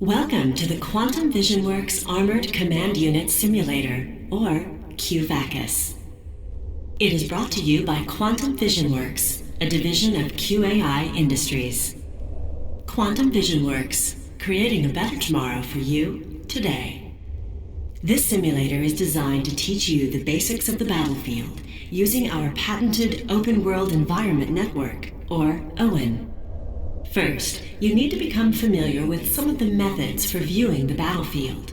Welcome to the Quantum VisionWorks Armored Command Unit Simulator, or QVACUS. It is brought to you by Quantum VisionWorks, a division of QAI Industries. Quantum VisionWorks, creating a better tomorrow for you today. This simulator is designed to teach you the basics of the battlefield using our patented Open World Environment Network, or OWEN. First, you need to become familiar with some of the methods for viewing the battlefield.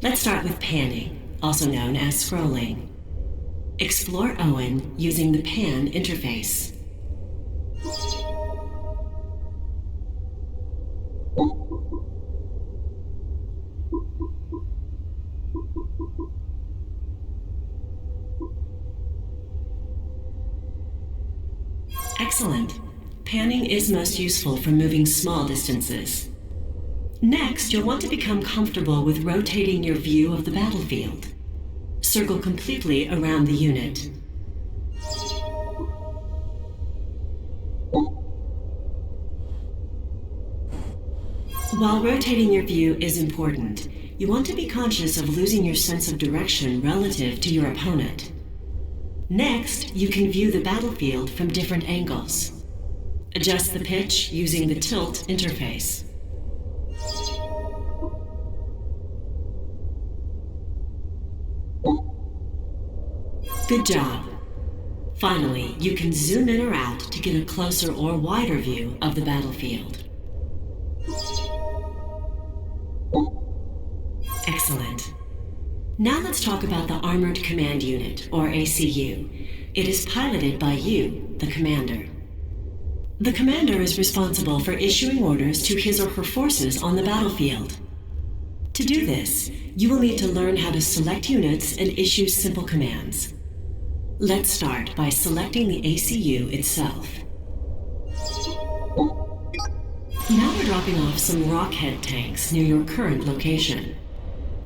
Let's start with panning, also known as scrolling. Explore OWEN using the pan interface. Excellent. Panning is most useful for moving small distances. Next, you'll want to become comfortable with rotating your view of the battlefield. Circle completely around the unit. While rotating your view is important, you want to be conscious of losing your sense of direction relative to your opponent. Next, you can view the battlefield from different angles. Adjust the pitch using the tilt interface. Good job. Finally, you can zoom in or out to get a closer or wider view of the battlefield. Excellent. Now let's talk about the Armored Command Unit, or ACU. It is piloted by you, the commander. The commander is responsible for issuing orders to his or her forces on the battlefield. To do this, you will need to learn how to select units and issue simple commands. Let's start by selecting the ACU itself. Now we're dropping off some rockhead tanks near your current location.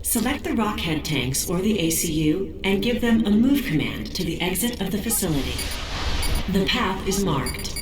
Select the rockhead tanks or the ACU and give them a move command to the exit of the facility. The path is marked.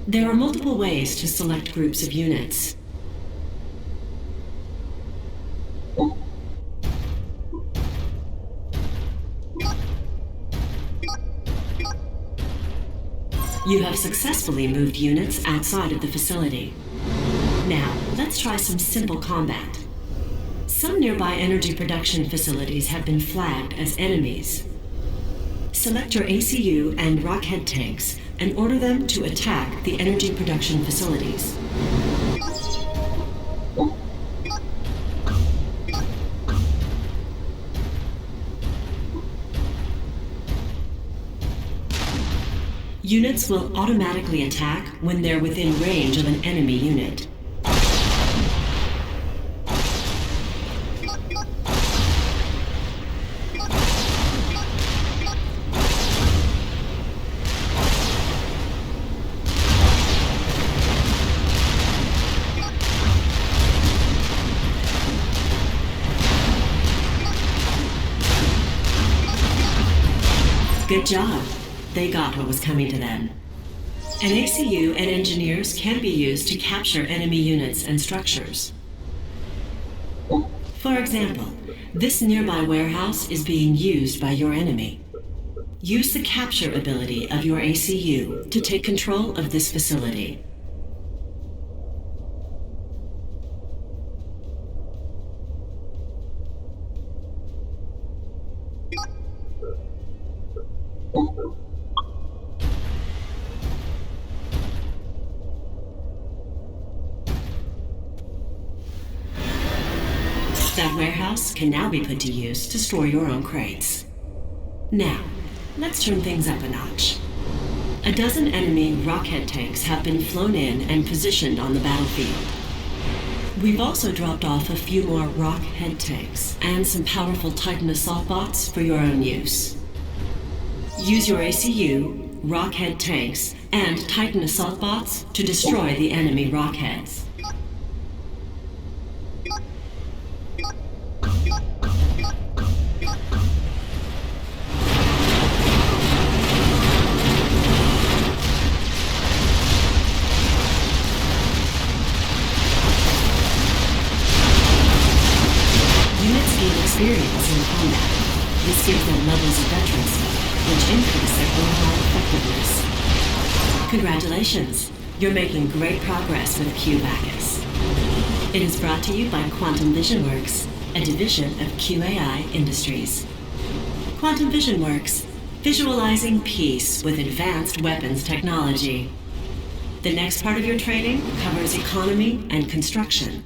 There are multiple ways to select groups of units. You have successfully moved units outside of the facility. Now, let's try some simple combat. Some nearby energy production facilities have been flagged as enemies. Select your ACU and rockhead tanks and order them to attack the energy production facilities. Units will automatically attack when they're within range of an enemy unit. Good job. They got what was coming to them. An ACU and engineers can be used to capture enemy units and structures. For example, this nearby warehouse is being used by your enemy. Use the capture ability of your ACU to take control of this facility. That warehouse can now be put to use to store your own crates. Now, let's turn things up a notch. A dozen enemy rocket tanks have been flown in and positioned on the battlefield. We've also dropped off a few more rocket tanks and some powerful Titan assault bots for your own use. Use your ACU, rocket tanks, and Titan assault bots to destroy the enemy rockheads. Experience in combat. This gives them levels of veterancy, which increase their overall effectiveness. Congratulations! You're making great progress with Q-Bacchus. It is brought to you by Quantum Vision Works, a division of QAI Industries. Quantum Vision Works, visualizing peace with advanced weapons technology. The next part of your training covers economy and construction.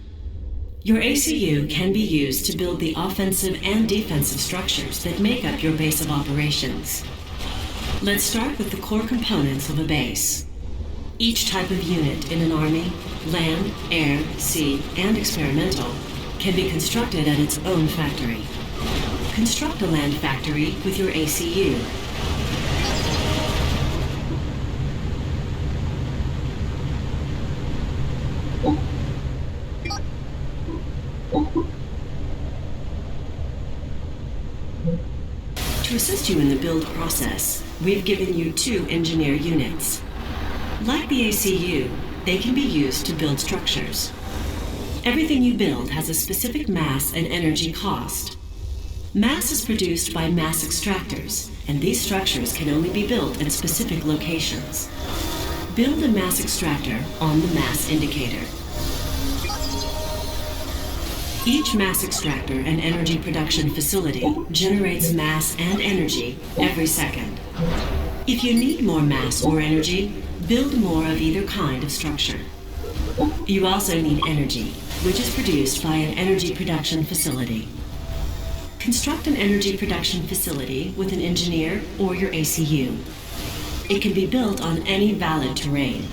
Your ACU can be used to build the offensive and defensive structures that make up your base of operations. Let's start with the core components of a base. Each type of unit in an army, land, air, sea, and experimental, can be constructed at its own factory. Construct a land factory with your ACU. To assist you in the build process, we've given you 2 engineer units. Like the ACU, they can be used to build structures. Everything you build has a specific mass and energy cost. Mass is produced by mass extractors, and these structures can only be built at specific locations. Build a mass extractor on the mass indicator. Each mass extractor and energy production facility generates mass and energy every second. If you need more mass or energy, build more of either kind of structure. You also need energy, which is produced by an energy production facility. Construct an energy production facility with an engineer or your ACU. It can be built on any valid terrain.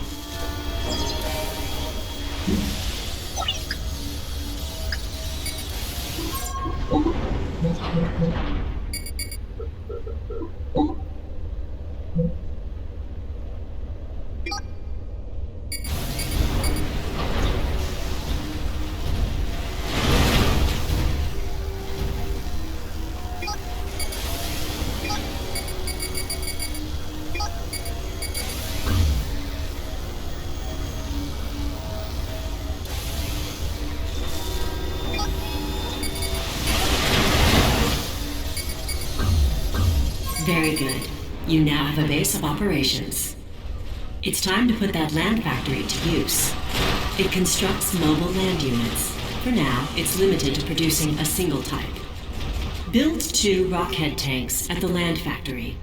Very good. You now have a base of operations. It's time to put that land factory to use. It constructs mobile land units. For now, it's limited to producing a single type. Build 2 rocket tanks at the land factory.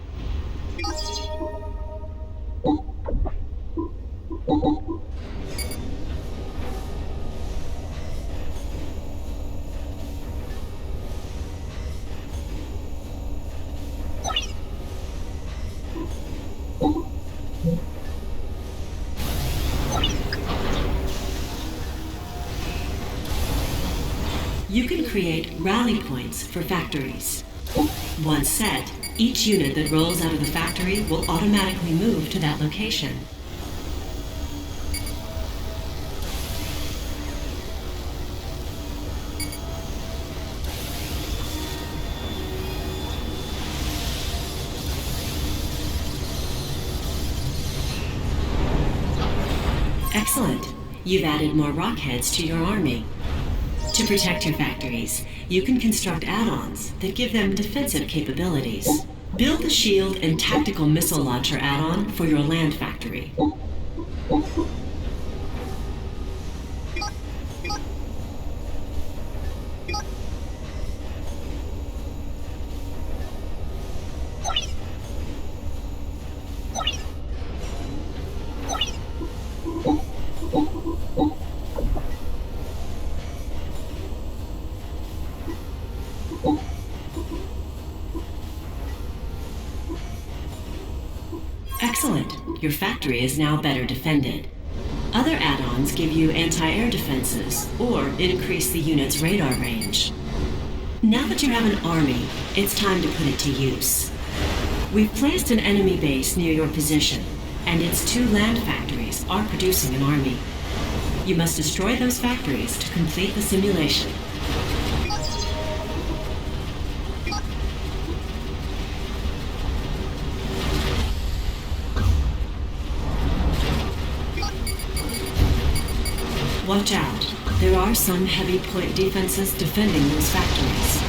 you can create rally points for factories. Once set, each unit that rolls out of the factory will automatically move to that location. Excellent. You've added more rockheads to your army. To protect your factories, you can construct add-ons that give them defensive capabilities. Build the shield and tactical missile launcher add-on for your land factory. Excellent. Your factory is now better defended. Other add-ons give you anti-air defenses or increase the unit's radar range. Now that you have an army, it's time to put it to use. We've placed an enemy base near your position, and its 2 land factories are producing an army. You must destroy those factories to complete the simulation. Watch out. There are some heavy point defenses defending those factories.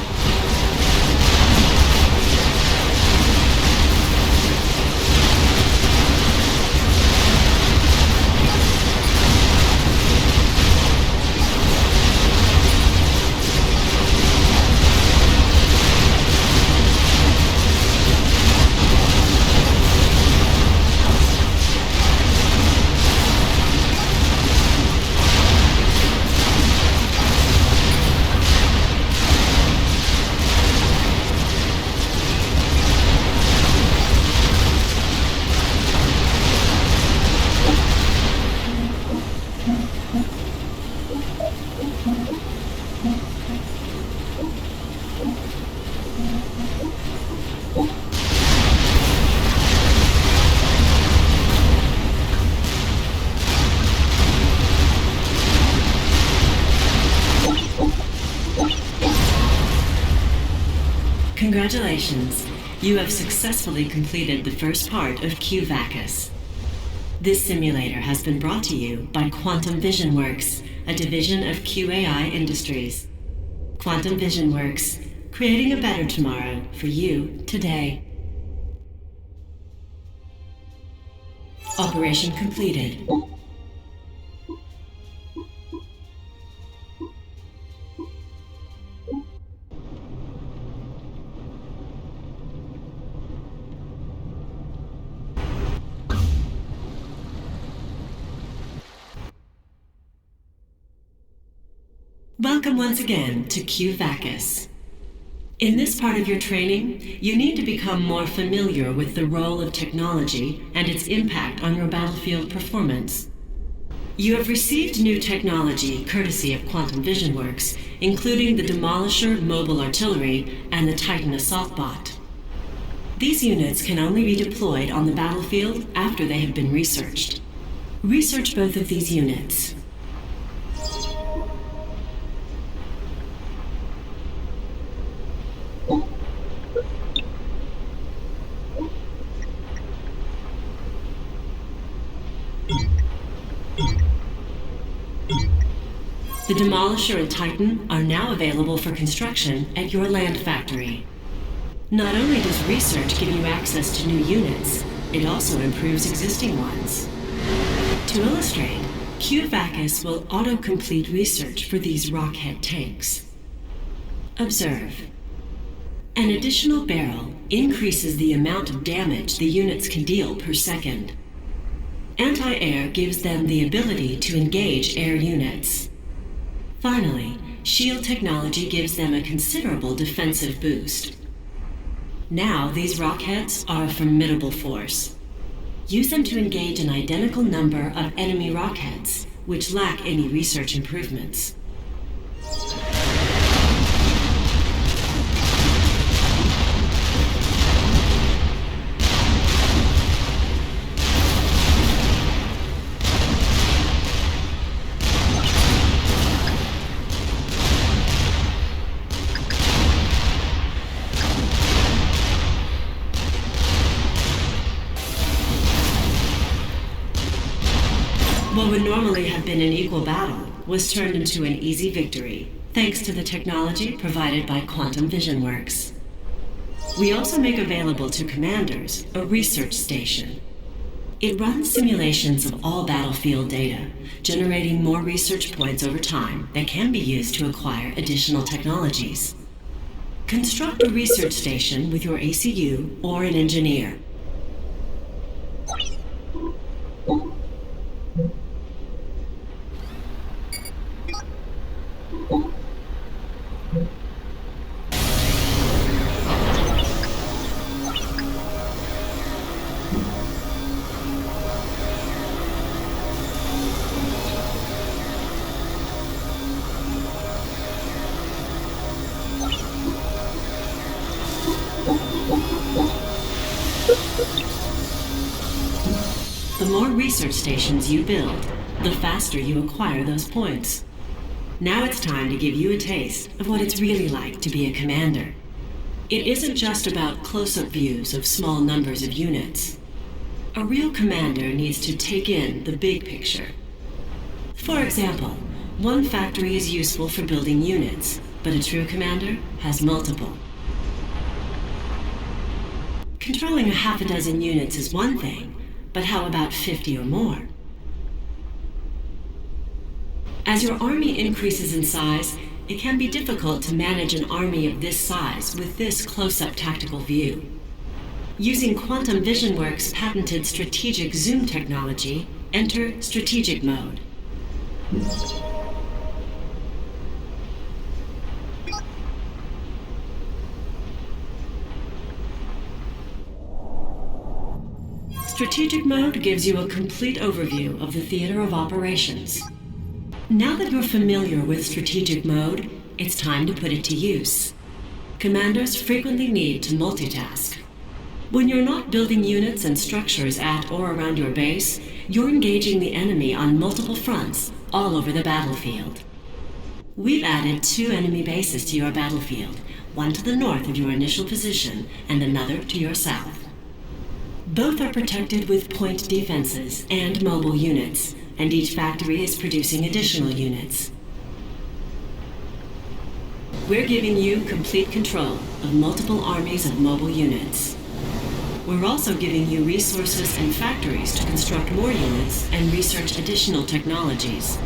Congratulations. You have successfully completed the first part of QVACUS. This simulator has been brought to you by Quantum Vision Works, a division of QAI Industries. Quantum Vision Works, creating a better tomorrow for you today. Operation completed. Welcome once again to QVACUS. In this part of your training, you need to become more familiar with the role of technology and its impact on your battlefield performance. You have received new technology courtesy of Quantum Vision Works, including the Demolisher mobile artillery and the Titan assault bot. These units can only be deployed on the battlefield after they have been researched. Research both of these units. The Demolisher and Titan are now available for construction at your land factory. Not only does research give you access to new units, it also improves existing ones. To illustrate, QVACUS will auto-complete research for these rockhead tanks. Observe. An additional barrel increases the amount of damage the units can deal per second. Anti-air gives them the ability to engage air units. Finally, shield technology gives them a considerable defensive boost. Now, these rockheads are a formidable force. Use them to engage an identical number of enemy rockheads, which lack any research improvements. been an equal battle was turned into an easy victory, thanks to the technology provided by Quantum Vision Works. We also make available to commanders a research station. It runs simulations of all battlefield data, generating more research points over time that can be used to acquire additional technologies. Construct a research station with your ACU or an engineer. The more research stations you build, the faster you acquire those points. Now it's time to give you a taste of what it's really like to be a commander. It isn't just about close-up views of small numbers of units. A real commander needs to take in the big picture. For example, one factory is useful for building units, but a true commander has multiple. Controlling a half a dozen units is one thing, but how about 50 or more? As your army increases in size, it can be difficult to manage an army of this size with this close-up tactical view. Using Quantum Vision Works' patented strategic zoom technology, enter strategic mode. Strategic mode gives you a complete overview of the theater of operations. Now that you're familiar with strategic mode, it's time to put it to use. Commanders frequently need to multitask. When you're not building units and structures at or around your base, you're engaging the enemy on multiple fronts all over the battlefield. We've added 2 enemy bases to your battlefield, one to the north of your initial position and another to your south. Both are protected with point defenses and mobile units, and each factory is producing additional units. We're giving you complete control of multiple armies of mobile units. We're also giving you resources and factories to construct more units and research additional technologies.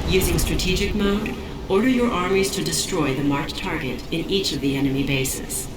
Using strategic mode, order your armies to destroy the marked target in each of the enemy bases.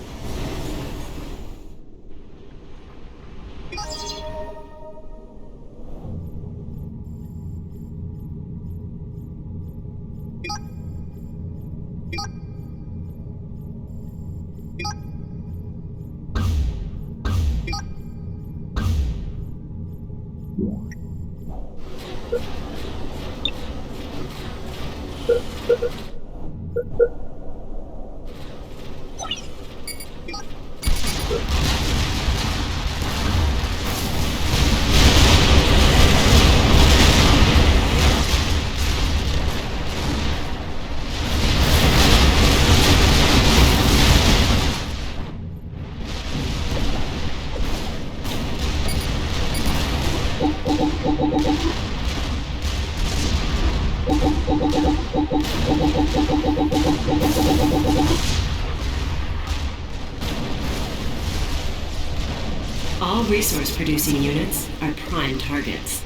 All resource-producing units are prime targets.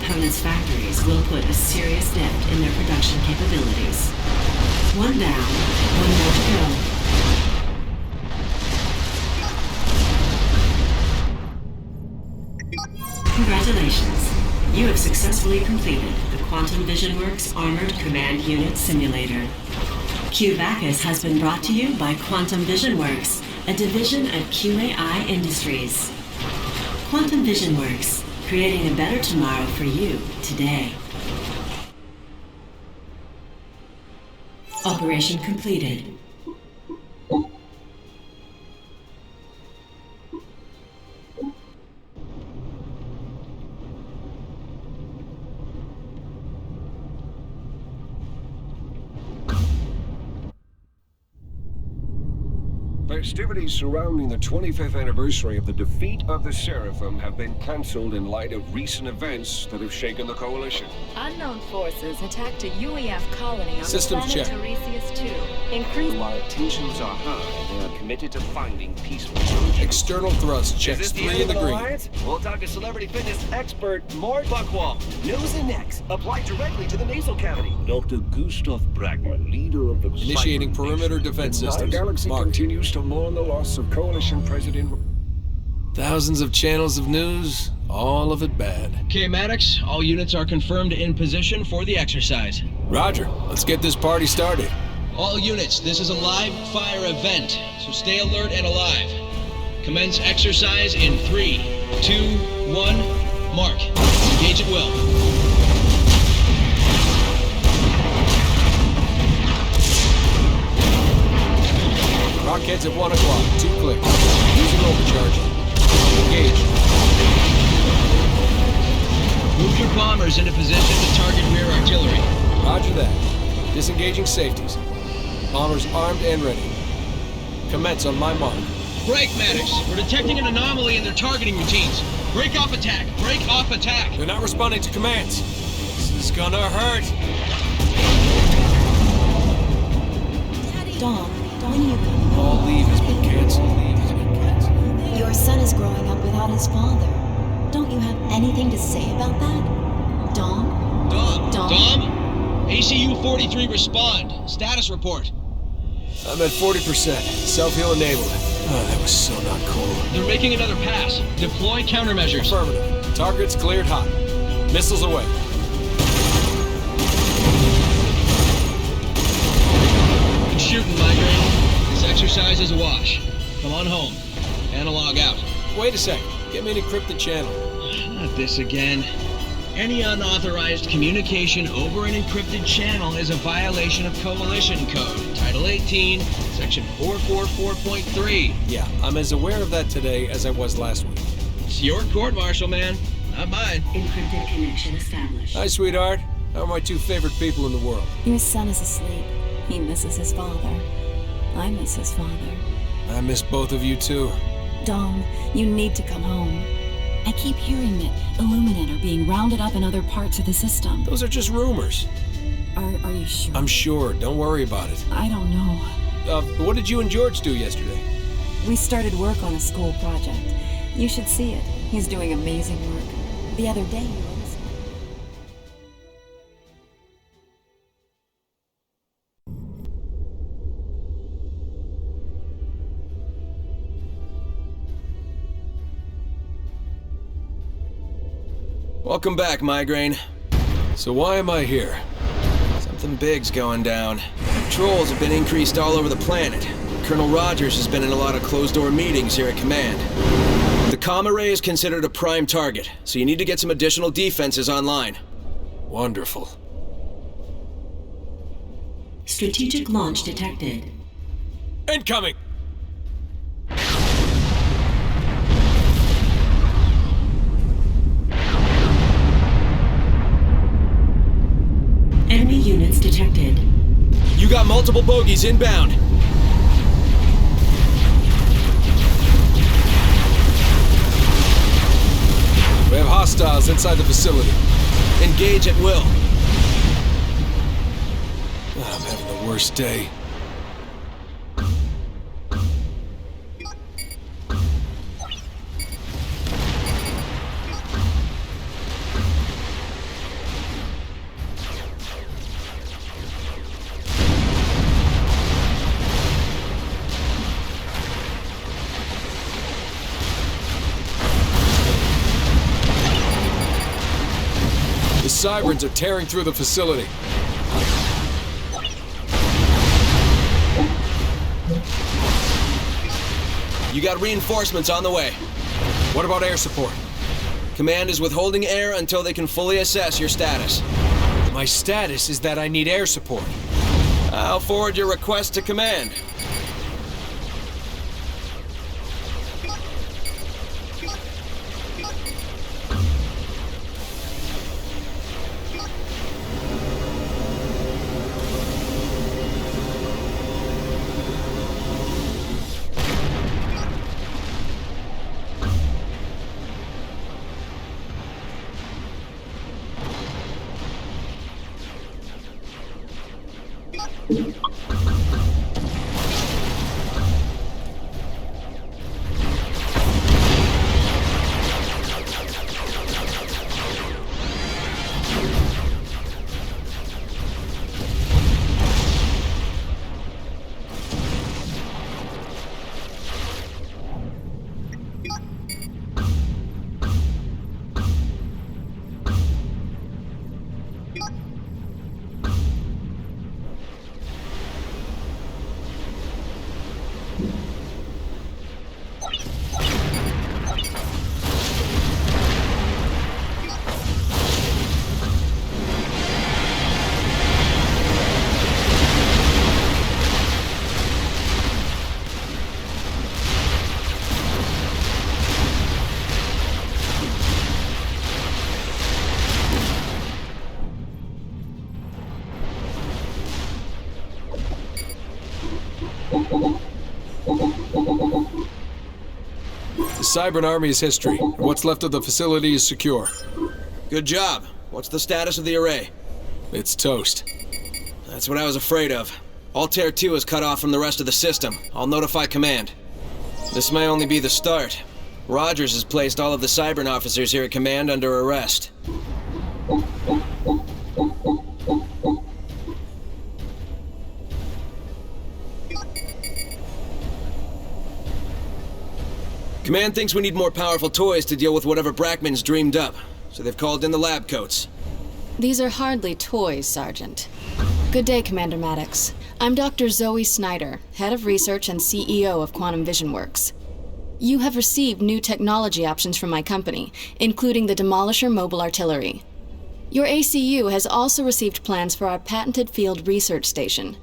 opponent's factories will put a serious dent in their production capabilities. One down, one more to go. Congratulations. You have successfully completed the Quantum Vision Works Armored Command Unit Simulator. QVACUS has been brought to you by Quantum Vision Works, a division of QAI Industries. Quantum Vision Works, creating a better tomorrow for you today. Operation completed. Festivities surrounding the 25th anniversary of the defeat of the Seraphim have been cancelled in light of recent events that have shaken the Coalition. Unknown forces attacked a UEF colony on Systems the planet check. Tiresias 2. Increase. While tensions are high, they are committed to finding peaceful solutions. External thrust checks 3 in the green. Alliance? We'll talk to celebrity fitness expert Mort Buckwall. Nose and necks. Apply directly to the nasal cavity. Dr. Gustav Bragman, leader of the Initiating Cyber perimeter Nation. defense The systems. galaxy Mark. continues to mourn the loss of Coalition President. Thousands of channels of news, all of it bad. Okay, Maddox, all units are confirmed in position for the exercise. Roger, let's get this party started. All units, this is a live fire event, so stay alert and alive. Commence exercise in 3, 2, 1, mark. Engage at will. Rockheads at 1 o'clock, 2 clicks. Using overcharge. Engage. Move your bombers into position to target rear artillery. Roger that. Disengaging safeties. Bombers armed and ready. Commence on my mark. Break, Maddox. We're detecting an anomaly in their targeting routines. Break off attack. Break off attack. They're not responding to commands. This is gonna hurt. Dom, when are you coming? All leave has been canceled. Your son is growing up without his father. Don't you have anything to say about that? Dom? Dom? ACU 43 respond. Status report. I'm at 40%. Self-heal enabled. Oh, that was so not cool. They're making another pass. Deploy countermeasures. Affirmative. Targets cleared hot. Missiles away. Good shooting, Migraine. This exercise is a wash. Come on home. Analog out. Wait a second. Get me an encrypted channel. Not this again. Any unauthorized communication over an encrypted channel is a violation of Coalition Code, Title 18, Section 444.3. Yeah, I'm as aware of that today as I was last week. It's your court-martial, man. Not mine. Encrypted connection established. Hi, sweetheart. How are my 2 favorite people in the world? Your son is asleep. He misses his father. I miss his father. I miss both of you, too. Dom, you need to come home. I keep hearing that Illuminate are being rounded up in other parts of the system. Those are just rumors. Are you sure? I'm sure. Don't worry about it. I don't know. What did you and George do yesterday? We started work on a school project. You should see it. He's doing amazing work. The other day he was. Welcome back, Migraine. So why am I here? Something big's going down. Patrols have been increased all over the planet. Colonel Rogers has been in a lot of closed-door meetings here at Command. The comm array is considered a prime target, so you need to get some additional defenses online. Wonderful. Strategic launch detected. Incoming! Enemy units detected. You got multiple bogies inbound. We have hostiles inside the facility. Engage at will. I'm having the worst day. Cyberns are tearing through the facility. You got reinforcements on the way. What about air support? Command is withholding air until they can fully assess your status. My status is that I need air support. I'll forward your request to Command. The Cybern Army's history, and what's left of the facility is secure. Good job. What's the status of the array? It's toast. That's what I was afraid of. Altair 2 is cut off from the rest of the system. I'll notify Command. This may only be the start. Rogers has placed all of the Cybern officers here at Command under arrest. Command thinks we need more powerful toys to deal with whatever Brackman's dreamed up, so they've called in the lab coats. These are hardly toys, Sergeant. Good day, Commander Maddox. I'm Dr. Zoe Snyder, Head of Research and CEO of Quantum Vision Works. You have received new technology options from my company, including the Demolisher Mobile Artillery. Your ACU has also received plans for our patented field research station.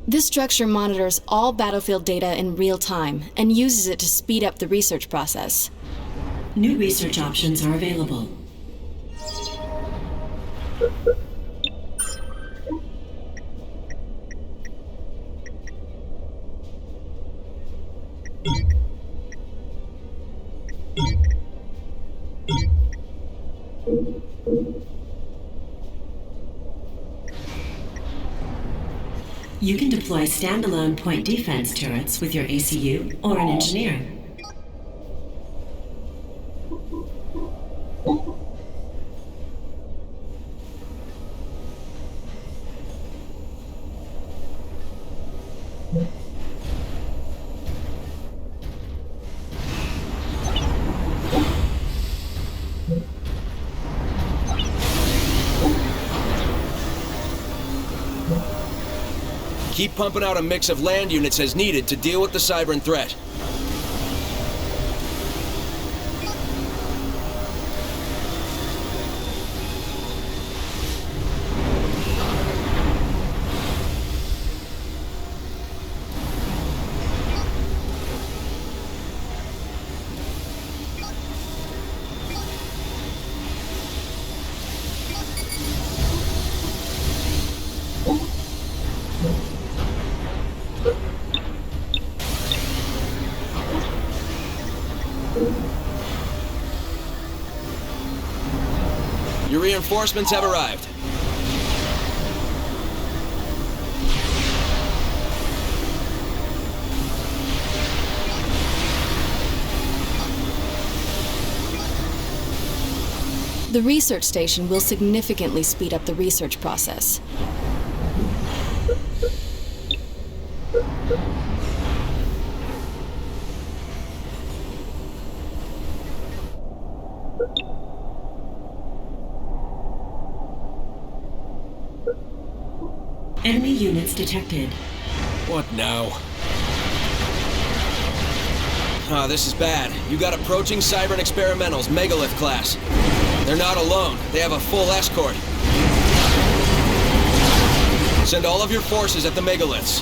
This structure monitors all battlefield data in real time and uses it to speed up the research process. New research options are available. You can deploy standalone point defense turrets with your ACU or an engineer. Keep pumping out a mix of land units as needed to deal with the Cybern threat. Your reinforcements have arrived. The research station will significantly speed up the research process. Enemy units detected. What now? Ah, this is bad. You got approaching Cybern Experimentals, Megalith class. They're not alone. They have a full escort. Send all of your forces at the Megaliths.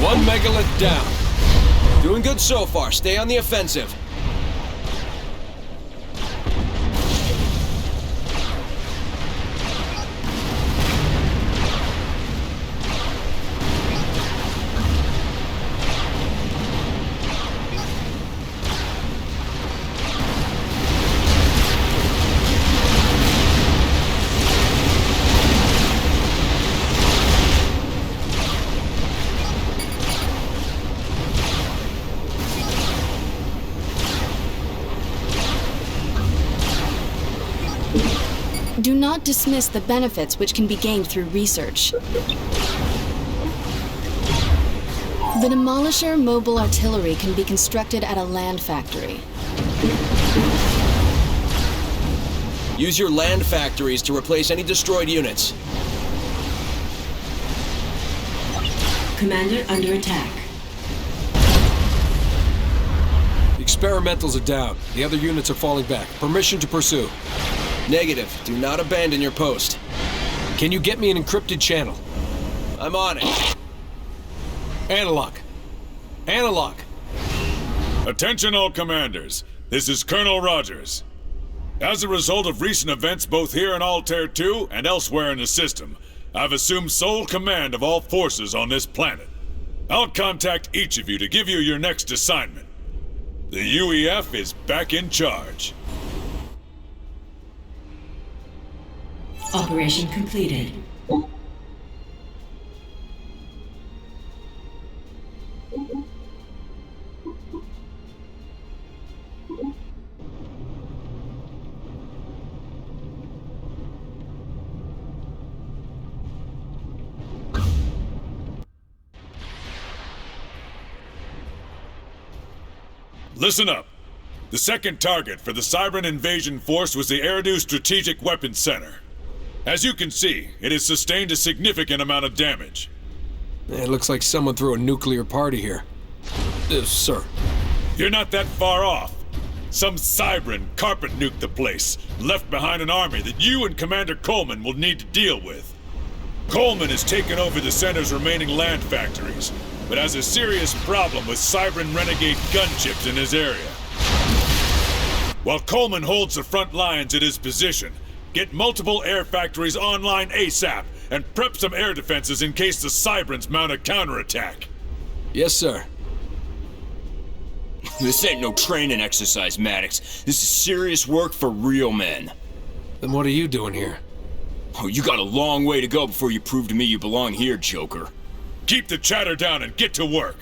One Megalith down. Doing good so far. Stay on the offensive. Do not dismiss the benefits which can be gained through research. The Demolisher mobile artillery can be constructed at a land factory. Use your land factories to replace any destroyed units. Commander under attack. The experimentals are down. The other units are falling back. Permission to pursue. Negative. Do not abandon your post. Can you get me an encrypted channel? I'm on it. Analog. Analog. Attention all commanders. This is Colonel Rogers. As a result of recent events both here in Altair 2 and elsewhere in the system, I've assumed sole command of all forces on this planet. I'll contact each of you to give you your next assignment. The UEF is back in charge. Operation completed. Listen up. The second target for the Cybern invasion force was the Eridu Strategic Weapons Center. As you can see, it has sustained a significant amount of damage. It looks like someone threw a nuclear party here. Sir. You're not that far off. Some Cybern carpet nuked the place, left behind an army that you and Commander Coleman will need to deal with. Coleman has taken over the center's remaining land factories, but has a serious problem with Cybern renegade gunships in his area. While Coleman holds the front lines at his position, get multiple air factories online ASAP and prep some air defenses in case the Cyberns mount a counterattack. Yes, sir. This ain't no training exercise, Maddox. This is serious work for real men. Then what are you doing here? Oh, you got a long way to go before you prove to me you belong here, Joker. Keep the chatter down and get to work.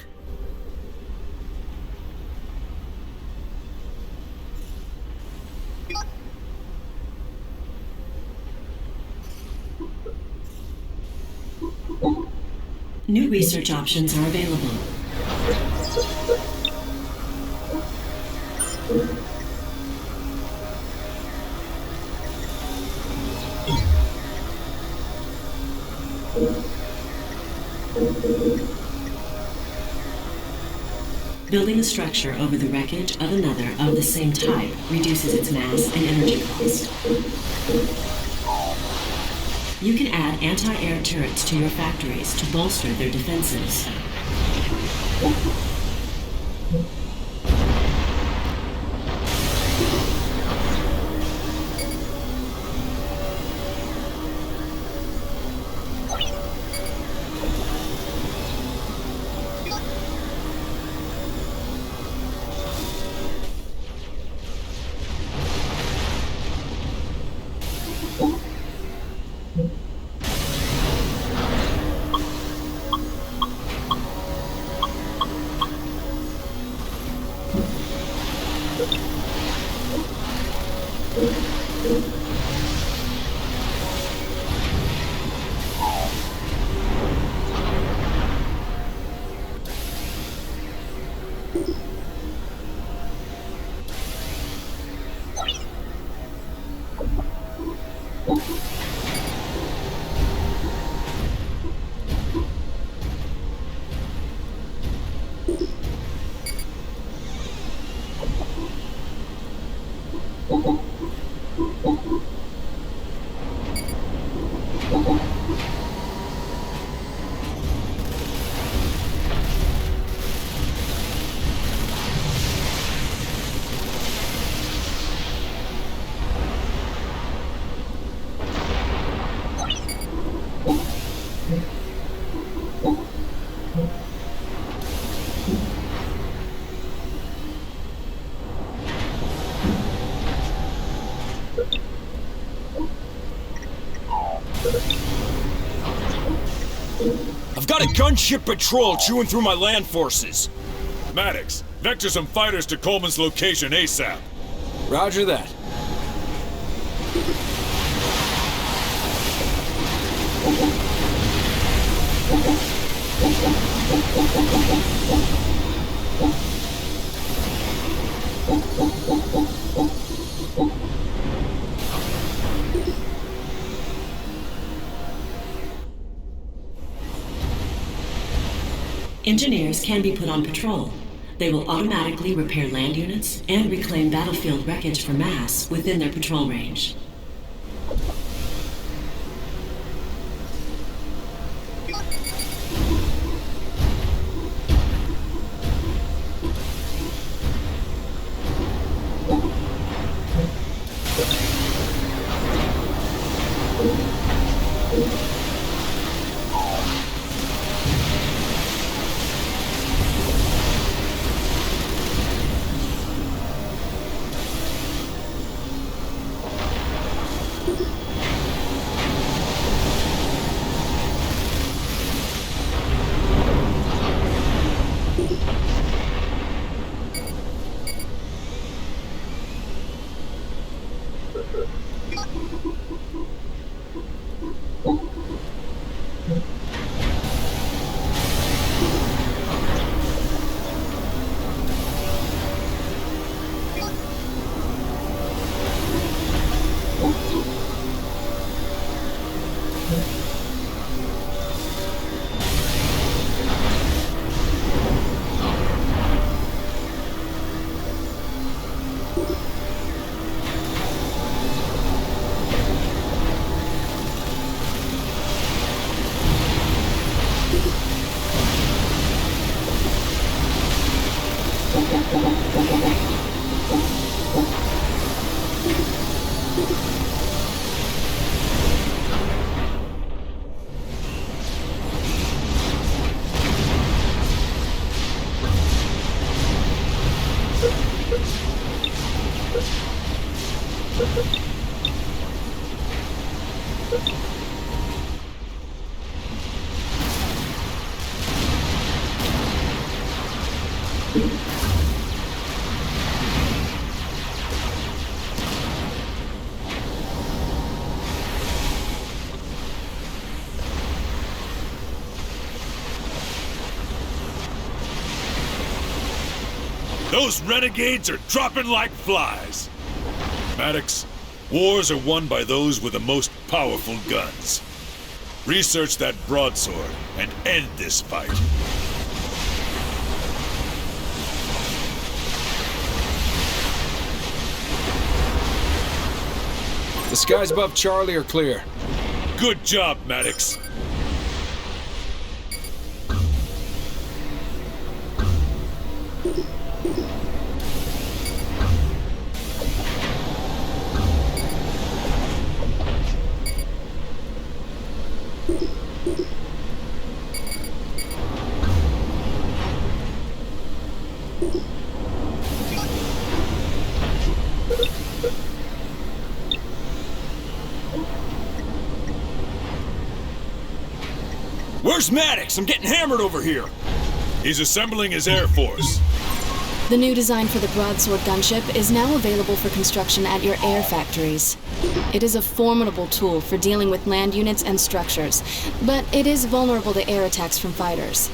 New research options are available. Building a structure over the wreckage of another of the same type reduces its mass and energy cost. You can add anti-air turrets to your factories to bolster their defenses. I've got a gunship patrol chewing through my land forces. Maddox, vector some fighters to Coleman's location ASAP. Roger that. Engineers can be put on patrol. They will automatically repair land units and reclaim battlefield wreckage for mass within their patrol range. Those renegades are dropping like flies. Maddox, wars are won by those with the most powerful guns. Research that broadsword and end this fight. The skies above Charlie are clear. Good job, Maddox. Where's Maddox? I'm getting hammered over here. He's assembling his Air Force. The new design for the broadsword gunship is now available for construction at your air factories. It is a formidable tool for dealing with land units and structures, but it is vulnerable to air attacks from fighters.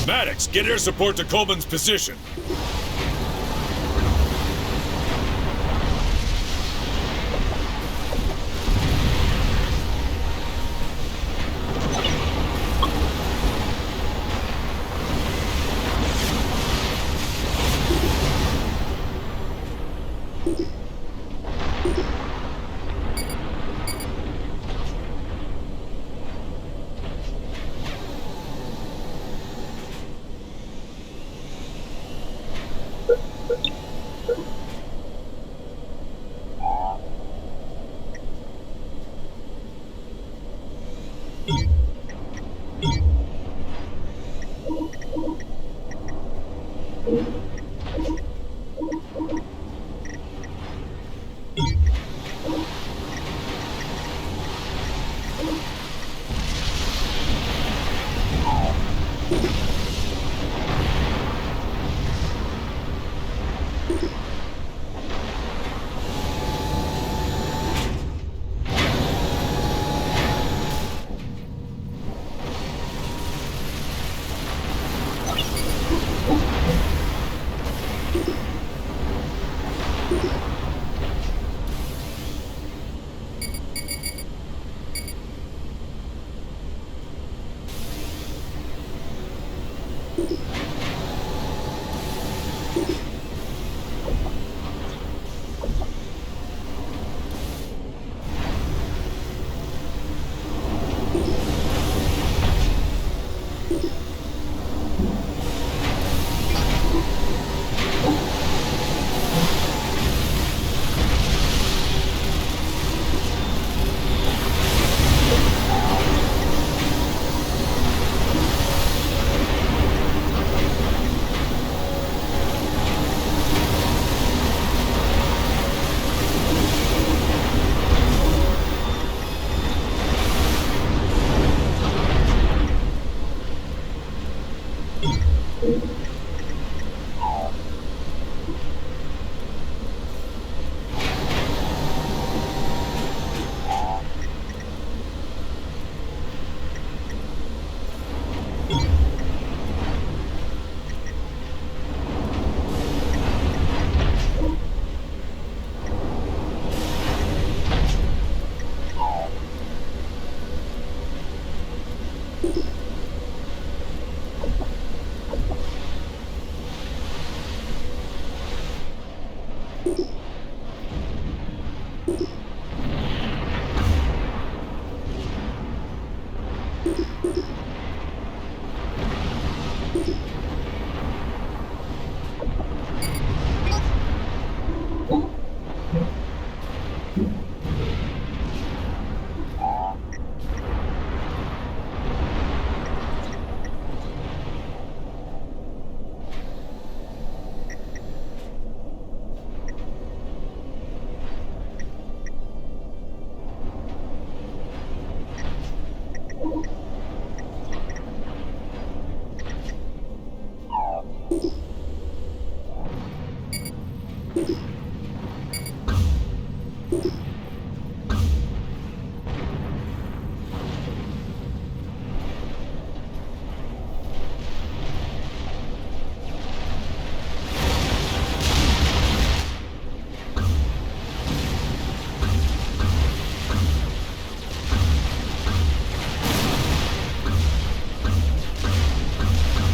Maddox, get air support to Coleman's position.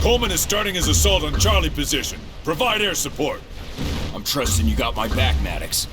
Coleman is starting his assault on Charlie position. Provide air support. I'm trusting you got my back, Maddox.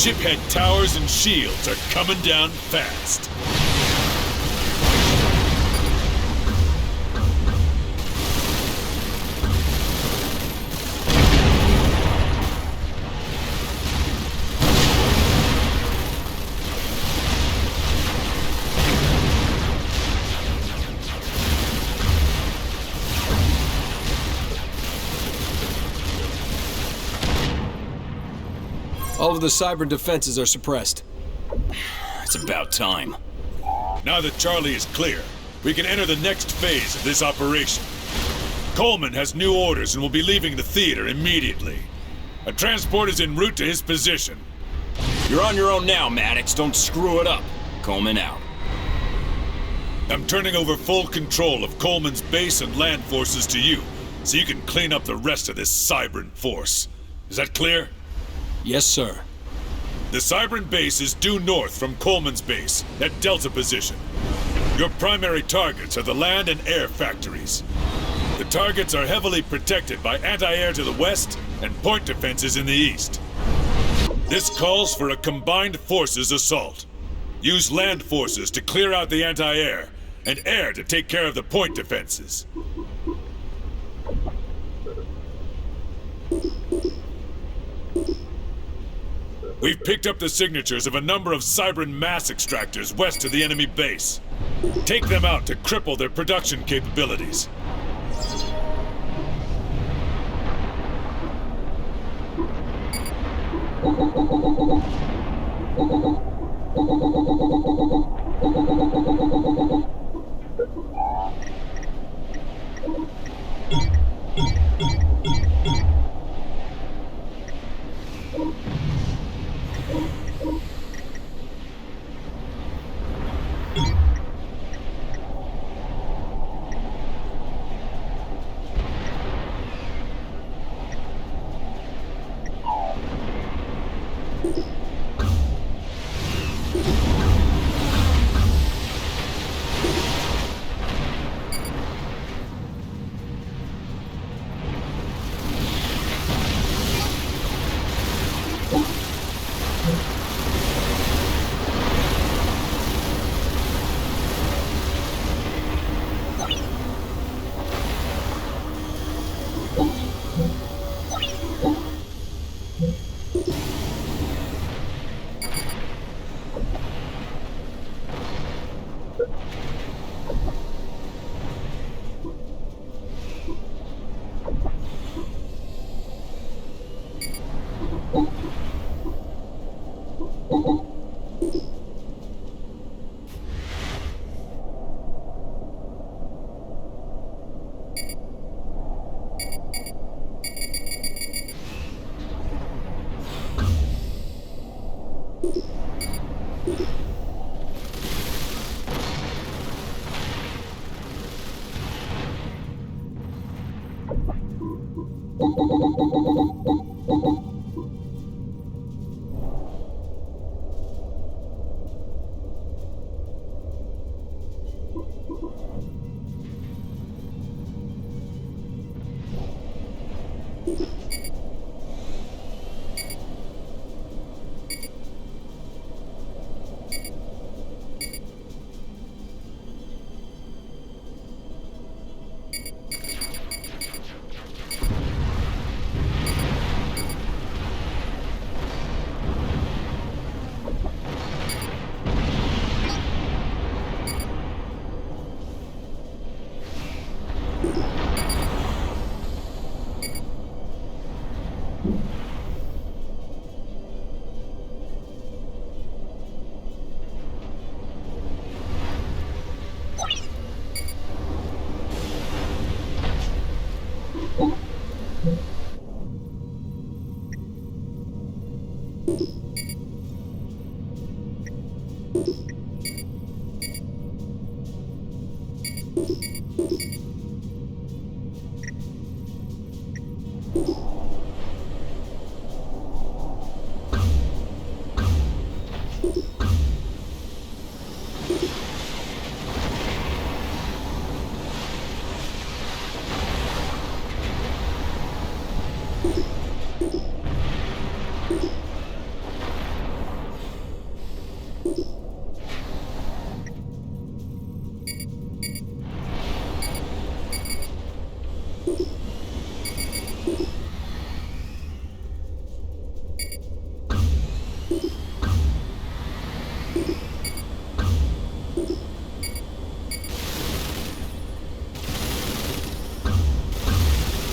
Chiphead towers and shields are coming down fast. All of the cyber defenses are suppressed. It's about time. Now that Charlie is clear, we can enter the next phase of this operation. Coleman has new orders and will be leaving the theater immediately. A transport is en route to his position. You're on your own now, Maddox. Don't screw it up. Coleman out. I'm turning over full control of Coleman's base and land forces to you, so you can clean up the rest of this Cybran force. Is that clear? Yes, sir. The Cybran base is due north from Coleman's base, at Delta position. Your primary targets are the land and air factories. The targets are heavily protected by anti-air to the west and point defenses in the east. This calls for a combined forces assault. Use land forces to clear out the anti-air, and air to take care of the point defenses. We've picked up the signatures of a number of Cybran mass extractors west of the enemy base. Take them out to cripple their production capabilities.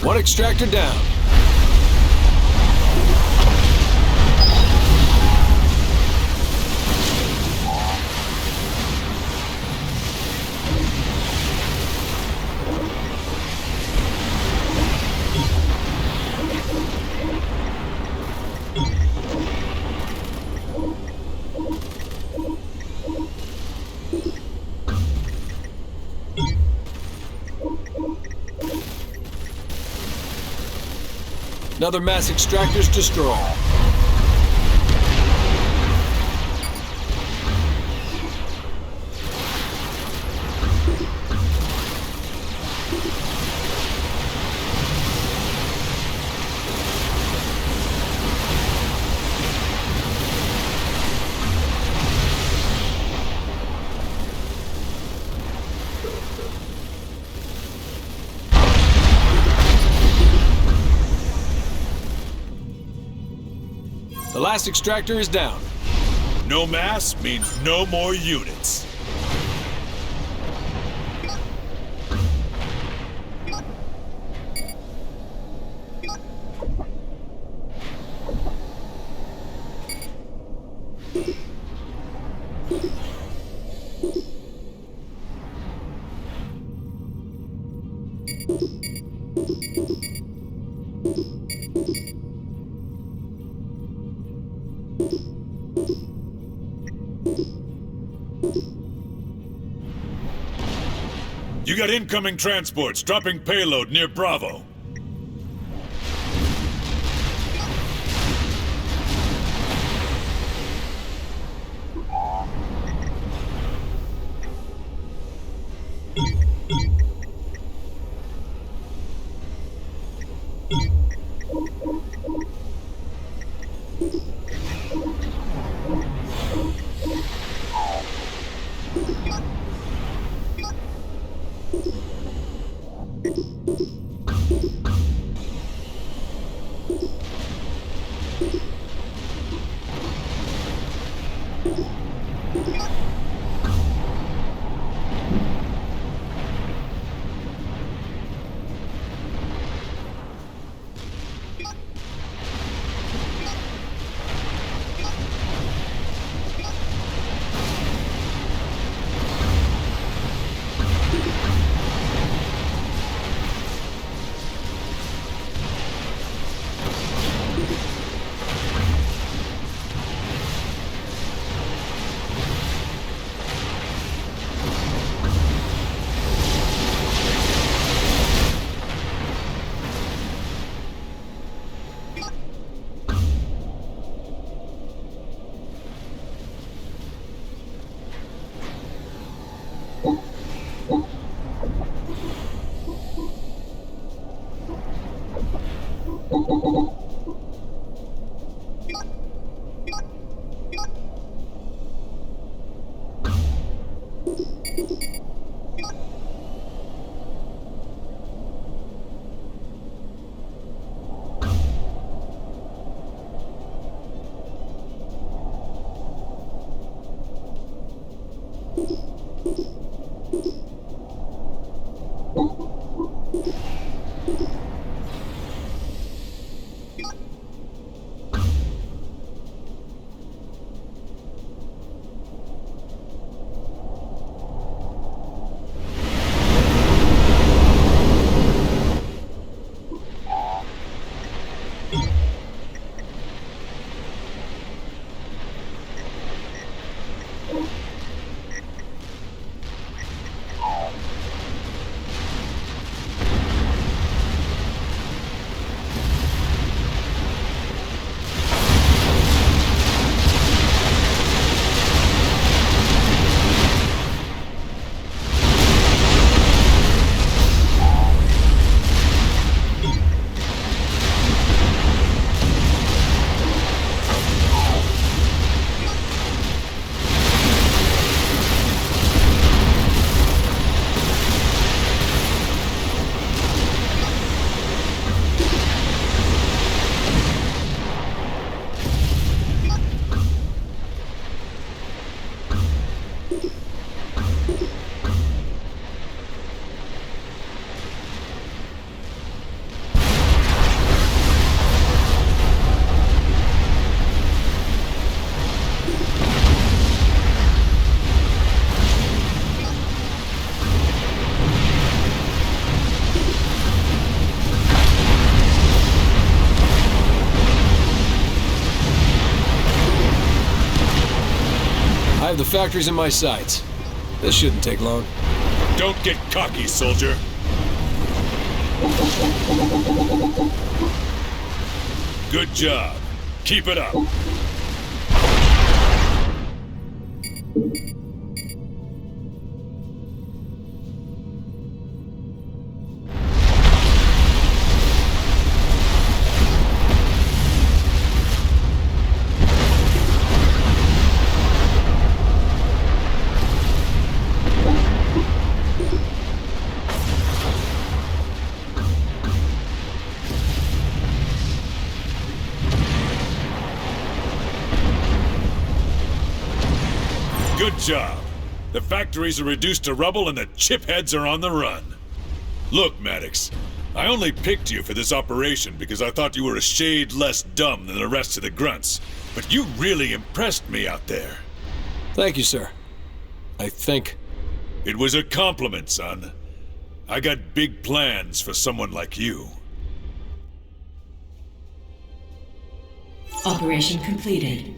One extractor down. Another mass extractor's destroyed. The last extractor is down. No mass means no more units. You got incoming transports dropping payload near Bravo. I have the factories in my sights. This shouldn't take long. Don't get cocky, soldier. Good job. Keep it up. Good job. The factories are reduced to rubble and the chipheads are on the run. Look, Maddox, I only picked you for this operation because I thought you were a shade less dumb than the rest of the grunts. But you really impressed me out there. Thank you, sir. I think... It was a compliment, son. I got big plans for someone like you. Operation completed.